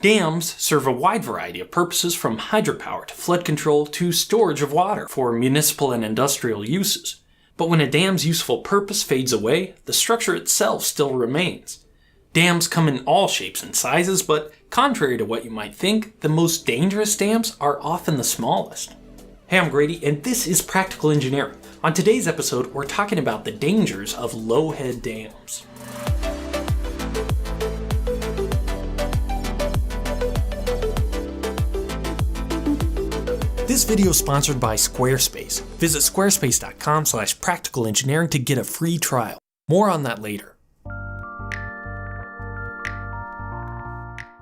Dams serve a wide variety of purposes, from hydropower to flood control to storage of water for municipal and industrial uses. But when a dam's useful purpose fades away, the structure itself still remains. Dams come in all shapes and sizes, but contrary to what you might think, the most dangerous dams are often the smallest. Hey, I'm Grady, and this is Practical Engineering. On today's episode, we're talking about the dangers of low-head dams. This video is sponsored by Squarespace. Visit squarespace.com/practicalengineering to get a free trial. More on that later.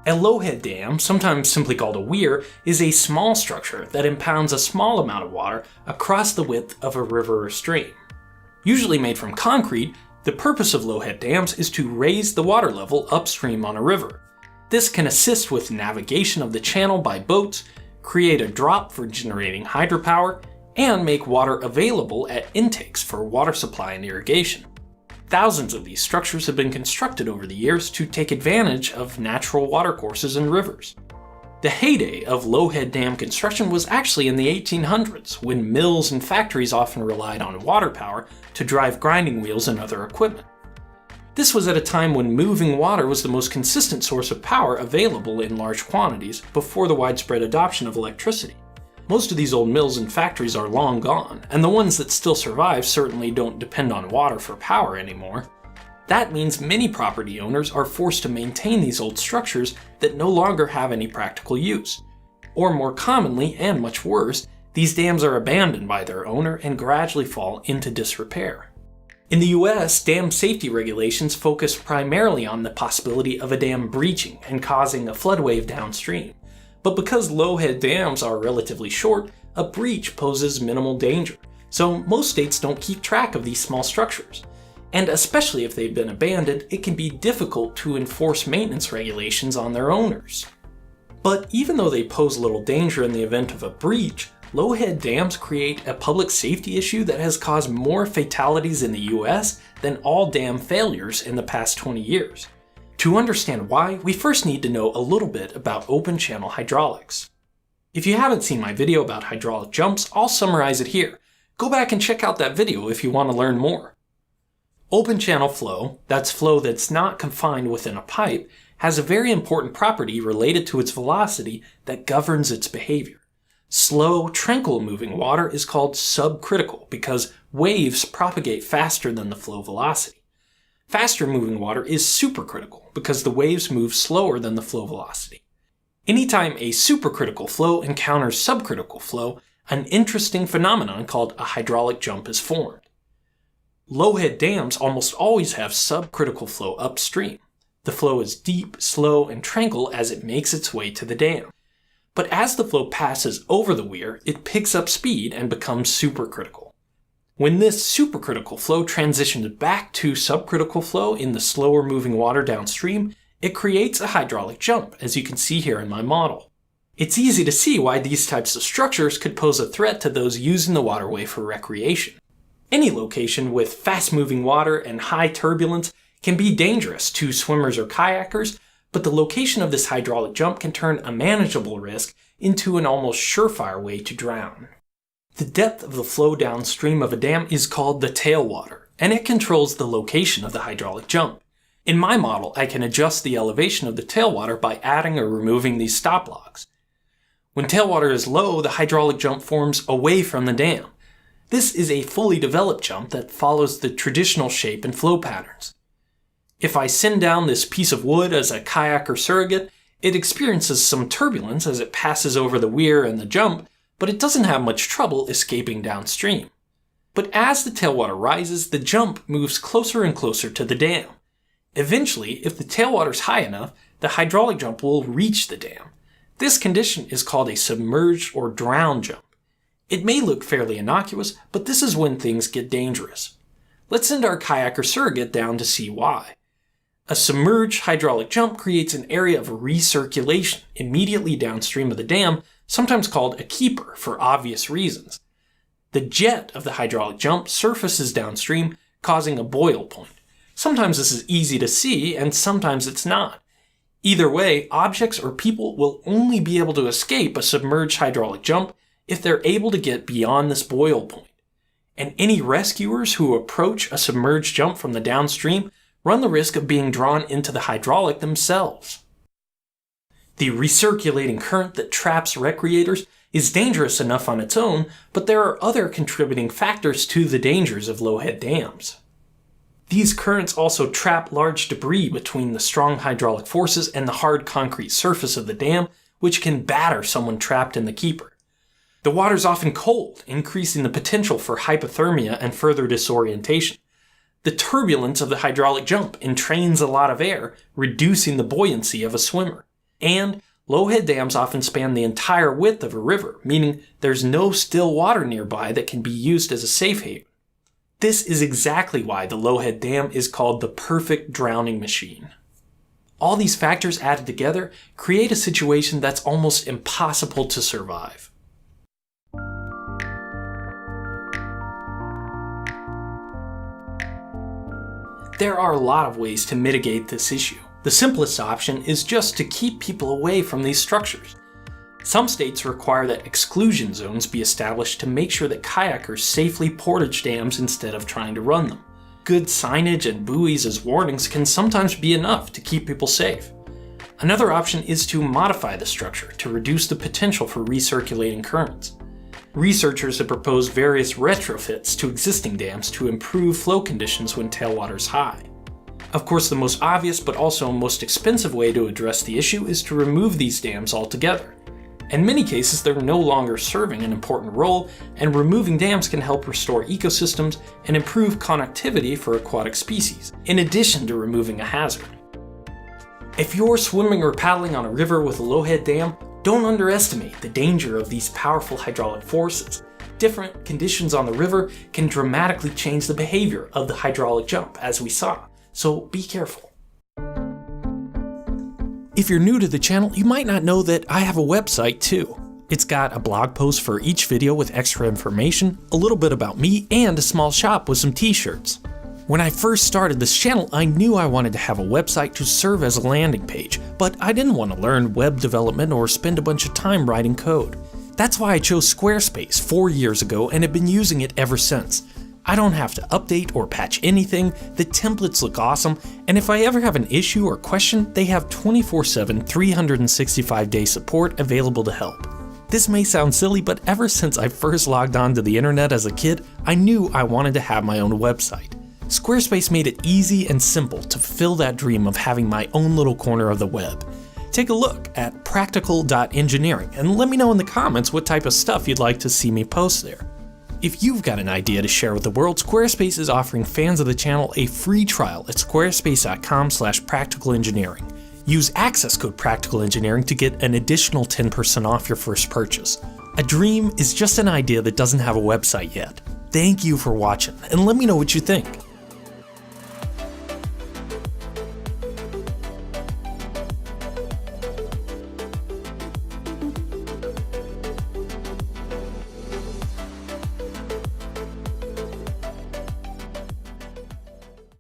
A low-head dam, sometimes simply called a weir, is a small structure that impounds a small amount of water across the width of a river or stream. Usually made from concrete, the purpose of low-head dams is to raise the water level upstream on a river. This can assist with navigation of the channel by boats, create a drop for generating hydropower, and make water available at intakes for water supply and irrigation. Thousands of these structures have been constructed over the years to take advantage of natural watercourses and rivers. The heyday of low-head dam construction was actually in the 1800s, when mills and factories often relied on water power to drive grinding wheels and other equipment. This was at a time when moving water was the most consistent source of power available in large quantities before the widespread adoption of electricity. Most of these old mills and factories are long gone, and the ones that still survive certainly don't depend on water for power anymore. That means many property owners are forced to maintain these old structures that no longer have any practical use. Or more commonly, and much worse, these dams are abandoned by their owner and gradually fall into disrepair. In the US, dam safety regulations focus primarily on the possibility of a dam breaching and causing a flood wave downstream. But because low-head dams are relatively short, a breach poses minimal danger, so most states don't keep track of these small structures. And especially if they've been abandoned, it can be difficult to enforce maintenance regulations on their owners. But even though they pose little danger in the event of a breach, low-head dams create a public safety issue that has caused more fatalities in the US than all dam failures in the past 20 years. To understand why, we first need to know a little bit about open channel hydraulics. If you haven't seen my video about hydraulic jumps, I'll summarize it here. Go back and check out that video if you want to learn more. Open channel flow, that's flow that's not confined within a pipe, has a very important property related to its velocity that governs its behavior. Slow, tranquil moving water is called subcritical because waves propagate faster than the flow velocity. Faster moving water is supercritical because the waves move slower than the flow velocity. Anytime a supercritical flow encounters subcritical flow, an interesting phenomenon called a hydraulic jump is formed. Low-head dams almost always have subcritical flow upstream. The flow is deep, slow, and tranquil as it makes its way to the dam. But as the flow passes over the weir, it picks up speed and becomes supercritical. When this supercritical flow transitions back to subcritical flow in the slower moving water downstream, it creates a hydraulic jump, as you can see here in my model. It's easy to see why these types of structures could pose a threat to those using the waterway for recreation. Any location with fast-moving water and high turbulence can be dangerous to swimmers or kayakers, but the location of this hydraulic jump can turn a manageable risk into an almost surefire way to drown. The depth of the flow downstream of a dam is called the tailwater, and it controls the location of the hydraulic jump. In my model, I can adjust the elevation of the tailwater by adding or removing these stop logs. When tailwater is low, the hydraulic jump forms away from the dam. This is a fully developed jump that follows the traditional shape and flow patterns. If I send down this piece of wood as a kayak or surrogate, it experiences some turbulence as it passes over the weir and the jump, but it doesn't have much trouble escaping downstream. But as the tailwater rises, the jump moves closer and closer to the dam. Eventually, if the tailwater is high enough, the hydraulic jump will reach the dam. This condition is called a submerged or drowned jump. It may look fairly innocuous, but this is when things get dangerous. Let's send our kayak or surrogate down to see why. A submerged hydraulic jump creates an area of recirculation immediately downstream of the dam, sometimes called a keeper for obvious reasons. The jet of the hydraulic jump surfaces downstream, causing a boil point. Sometimes this is easy to see, and sometimes it's not. Either way, objects or people will only be able to escape a submerged hydraulic jump if they're able to get beyond this boil point. And any rescuers who approach a submerged jump from the downstream run the risk of being drawn into the hydraulic themselves. The recirculating current that traps recreators is dangerous enough on its own, but there are other contributing factors to the dangers of low-head dams. These currents also trap large debris between the strong hydraulic forces and the hard concrete surface of the dam, which can batter someone trapped in the keeper. The water's often cold, increasing the potential for hypothermia and further disorientation. The turbulence of the hydraulic jump entrains a lot of air, reducing the buoyancy of a swimmer. And low-head dams often span the entire width of a river, meaning there's no still water nearby that can be used as a safe haven. This is exactly why the low-head dam is called the perfect drowning machine. All these factors added together create a situation that's almost impossible to survive. There are a lot of ways to mitigate this issue. The simplest option is just to keep people away from these structures. Some states require that exclusion zones be established to make sure that kayakers safely portage dams instead of trying to run them. Good signage and buoys as warnings can sometimes be enough to keep people safe. Another option is to modify the structure to reduce the potential for recirculating currents. Researchers have proposed various retrofits to existing dams to improve flow conditions when tailwater's high. Of course, the most obvious but also most expensive way to address the issue is to remove these dams altogether. In many cases, they're no longer serving an important role, and removing dams can help restore ecosystems and improve connectivity for aquatic species, in addition to removing a hazard. If you're swimming or paddling on a river with a low-head dam, don't underestimate the danger of these powerful hydraulic forces. Different conditions on the river can dramatically change the behavior of the hydraulic jump, as we saw, so be careful. If you're new to the channel, you might not know that I have a website too. It's got a blog post for each video with extra information, a little bit about me, and a small shop with some t-shirts. When I first started this channel, I knew I wanted to have a website to serve as a landing page, but I didn't want to learn web development or spend a bunch of time writing code. That's why I chose Squarespace 4 years ago and have been using it ever since. I don't have to update or patch anything, the templates look awesome, and if I ever have an issue or question, they have 24/7, 365-day support available to help. This may sound silly, but ever since I first logged on to the internet as a kid, I knew I wanted to have my own website. Squarespace made it easy and simple to fulfill that dream of having my own little corner of the web. Take a look at practical.engineering and let me know in the comments what type of stuff you'd like to see me post there. If you've got an idea to share with the world, Squarespace is offering fans of the channel a free trial at squarespace.com/practicalengineering. Use access code practicalengineering to get an additional 10% off your first purchase. A dream is just an idea that doesn't have a website yet. Thank you for watching, and let me know what you think.